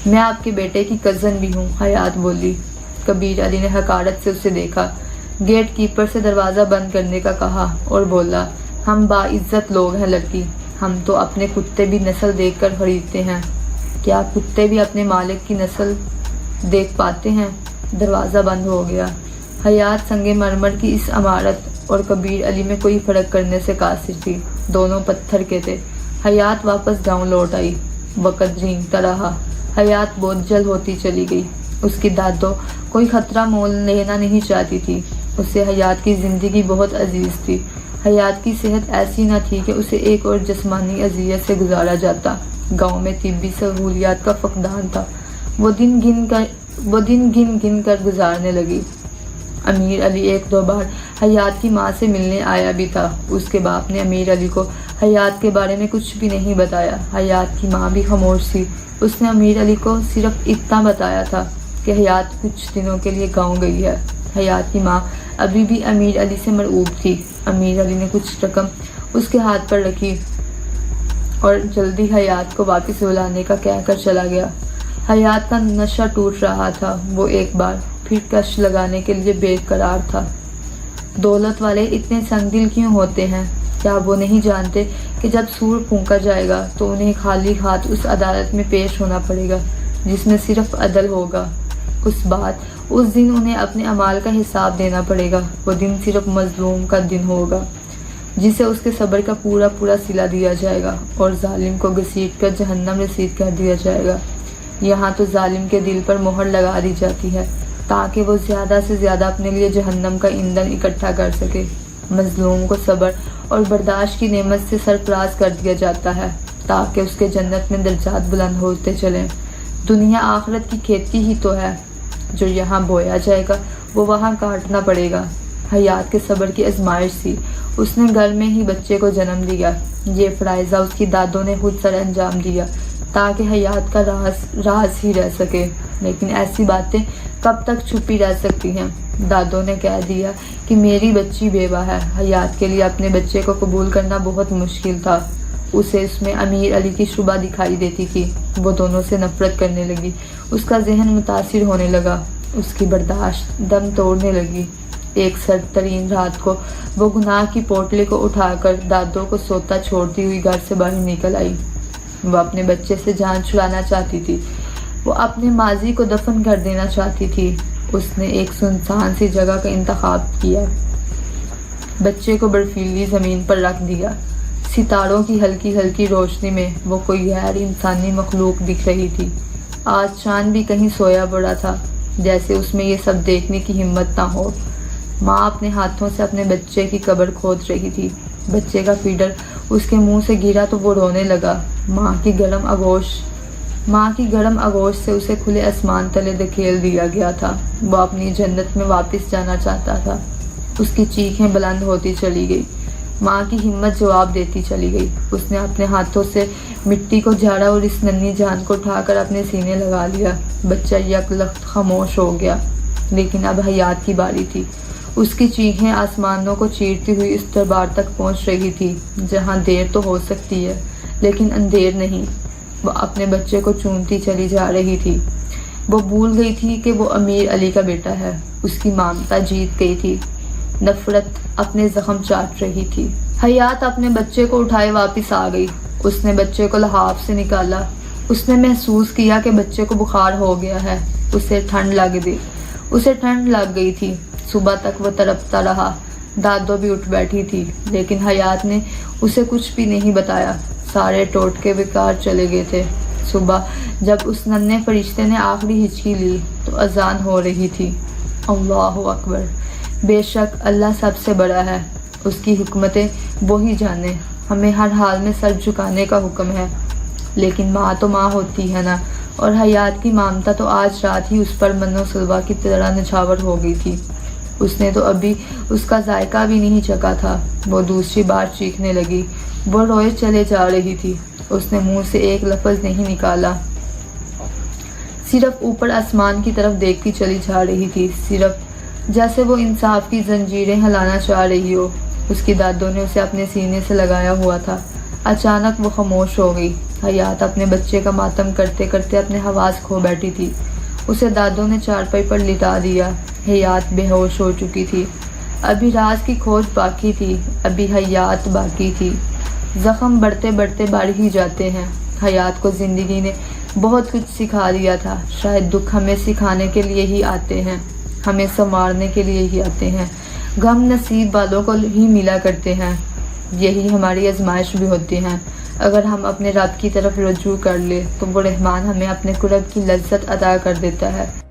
میں آپ کے بیٹے کی کزن بھی ہوں، حیات بولی۔ کبیر علی نے حقارت سے اسے دیکھا، گیٹ کیپر سے دروازہ بند کرنے کا کہا اور بولا، ہم باعزت لوگ ہیں لڑکی، ہم تو اپنے کتے بھی نسل دیکھ کر خریدتے ہیں۔ کیا کتے بھی اپنے مالک کی نسل دیکھ پاتے ہیں؟ دروازہ بند ہو گیا۔ حیات سنگ مرمر کی اس عمارت اور کبیر علی میں کوئی فرق کرنے سے قاصر تھی، دونوں پتھر کے تھے۔ حیات واپس گاؤں لوٹ آئی۔ وقت رینگتا رہا، حیات بہت جلد ہوتی چلی گئی۔ اس کی دادو کوئی خطرہ مول لینا نہیں چاہتی تھی، اسے حیات کی زندگی بہت عزیز تھی۔ حیات کی صحت ایسی نہ تھی کہ اسے ایک اور جسمانی اذیت سے گزارا جاتا۔ گاؤں میں طبی سہولیات کا فقدان تھا، وہ دن گن گن کر گزارنے لگی۔ امیر علی ایک دو بار حیات کی ماں سے ملنے آیا بھی تھا۔ اس کے باپ نے امیر علی کو حیات کے بارے میں کچھ بھی نہیں بتایا۔ حیات کی ماں بھی خاموش تھی، اس نے امیر علی کو صرف اتنا بتایا تھا کہ حیات کچھ دنوں کے لیے گاؤں گئی ہے۔ حیات کی ماں ابھی بھی امیر علی سے مرعوب تھی۔ امیر علی نے کچھ رقم اس کے ہاتھ پر رکھی اور جلدی حیات کو واپس بلانے کا کہہ کر چلا گیا۔ حیات کا نشہ ٹوٹ رہا تھا، وہ ایک بار پھر کش لگانے کے لیے بے قرار تھا۔ دولت والے اتنے سنگ دل کیوں ہوتے ہیں؟ کیا وہ نہیں جانتے کہ جب سور پھونکا جائے گا تو انہیں خالی ہاتھ اس عدالت میں پیش ہونا پڑے گا جس میں صرف عدل ہوگا؟ اس دن انہیں اپنے اعمال کا حساب دینا پڑے گا۔ وہ دن صرف مظلوم کا دن ہوگا جسے اس کے صبر کا پورا صلہ دیا جائے گا اور ظالم کو گھسیٹ کر جہنم رسید کر دیا جائے گا۔ یہاں تو ظالم کے دل پر مہر لگا دی جاتی ہے تاکہ وہ زیادہ سے زیادہ اپنے لیے جہنم کا ایندھن اکٹھا کر سکے۔ مظلوم کو صبر اور برداشت کی نعمت سے سرفراز کر دیا جاتا ہے تاکہ اس کے جنت میں درجات بلند ہوتے چلیں۔ دنیا آخرت کی کھیتی ہی تو ہے، جو یہاں بویا جائے گا وہ وہاں کاٹنا پڑے گا۔ حیات کے صبر کی آزمائش تھی، اس نے گھر میں ہی بچے کو جنم دیا۔ یہ فرائضہ اس کی دادوں نے خود سر انجام دیا تاکہ حیات کا راز ہی رہ سکے، لیکن ایسی باتیں کب تک چھپی رہ سکتی ہیں؟ دادوں نے کہہ دیا کہ میری بچی بیوہ ہے۔ حیات کے لیے اپنے بچے کو قبول کرنا بہت مشکل تھا، اسے اس میں امیر علی کی شبہ دکھائی دیتی تھی۔ وہ دونوں سے نفرت کرنے لگی، اس کا ذہن متاثر ہونے لگا، اس کی برداشت دم توڑنے لگی۔ ایک سرد ترین رات کو وہ گناہ کی پوٹلی کو اٹھا کر دادوں کو سوتا چھوڑتی ہوئی گھر سے باہر نکل آئی۔ وہ اپنے بچے سے جان چھڑانا چاہتی تھی، وہ اپنے ماضی کو دفن کر دینا چاہتی تھی۔ اس نے ایک سنسان سی جگہ کا انتخاب کیا، بچے کو برفیلی زمین پر رکھ دیا۔ ستاروں کی ہلکی ہلکی روشنی میں وہ کوئی غیر انسانی مخلوق دکھ رہی تھی۔ آج چاند بھی کہیں سویا پڑا تھا، جیسے اس میں یہ سب دیکھنے کی ہمت نہ ہو۔ ماں اپنے ہاتھوں سے اپنے بچے کی قبر کھود رہی تھی۔ بچے کا فیڈر اس کے منہ سے گرا تو وہ رونے لگا۔ ماں کی گرم آغوش سے اسے کھلے آسمان تلے دھکیل دیا گیا تھا۔ وہ اپنی جنت میں واپس جانا چاہتا تھا۔ اس کی چیخیں بلند ہوتی چلی گئی، ماں کی ہمت جواب دیتی چلی گئی۔ اس نے اپنے ہاتھوں سے مٹی کو جھاڑا اور اس ننھی جان کو اٹھا کر اپنے سینے لگا لیا۔ بچہ یک لخت خاموش ہو گیا، لیکن اب حیات کی باری تھی۔ اس کی چیخیں آسمانوں کو چیرتی ہوئی اس دربار تک پہنچ رہی تھی جہاں دیر تو ہو سکتی ہے لیکن اندھیر نہیں۔ وہ اپنے بچے کو چومتی چلی جا رہی تھی۔ وہ بھول گئی تھی کہ وہ امیر علی کا بیٹا ہے۔ اس کی ممتا جیت گئی تھی، نفرت اپنے زخم چاٹ رہی تھی۔ حیات اپنے بچے کو اٹھائے واپس آ گئی۔ اس نے بچے کو لحاف سے نکالا۔ اس نے محسوس کیا کہ بچے کو بخار ہو گیا ہے۔ اسے ٹھنڈ لگ گئی تھی۔ صبح تک وہ تڑپتا رہا۔ دادو بھی اٹھ بیٹھی تھی، لیکن حیات نے اسے کچھ بھی نہیں بتایا۔ سارے ٹوٹکے بیکار چلے گئے تھے۔ صبح جب اس ننھے فرشتے نے آخری ہچکی لی تو اذان ہو رہی تھی۔ اللہ اکبر! بے شک اللہ سب سے بڑا ہے، اس کی حکمتیں وہی جانے۔ ہمیں ہر حال میں سر جھکانے کا حکم ہے، لیکن ماں تو ماں ہوتی ہے نا، اور حیات کی ممتا تو آج رات ہی اس پر منو سلوا کی طرح نچھاور ہو گئی تھی۔ اس نے تو ابھی اس کا ذائقہ بھی نہیں چکھا تھا۔ وہ دوسری بار چیخنے لگی، وہ روئے چلے جا رہی تھی۔ اس نے منہ سے ایک لفظ نہیں نکالا، صرف اوپر آسمان کی طرف دیکھتی چلی جا رہی تھی، صرف جیسے وہ انصاف کی زنجیریں ہلانا چاہ رہی ہو۔ اس کی دادوں نے اسے اپنے سینے سے لگایا ہوا تھا۔ اچانک وہ خاموش ہو گئی۔ حیات اپنے بچے کا ماتم کرتے کرتے اپنے حواس کھو بیٹھی تھی۔ اسے دادوں نے چارپائی پر لٹا دیا۔ حیات بے ہوش ہو چکی تھی۔ ابھی راز کی کھوج باقی تھی، ابھی حیات باقی تھی۔ زخم بڑھتے بڑھتے بڑھ ہی جاتے ہیں۔ حیات کو زندگی نے بہت کچھ سکھا دیا تھا۔ شاید دکھ ہمیں سکھانے کے لیے ہی آتے ہیں، ہمیں سنوارنے کے لیے ہی آتے ہیں۔ غم نصیب والوں کو ہی ملا کرتے ہیں۔ یہی ہماری آزمائش بھی ہوتی ہیں۔ اگر ہم اپنے رب کی طرف رجوع کر لیں تو وہ رحمان ہمیں اپنے قرب کی لذت عطا کر دیتا ہے۔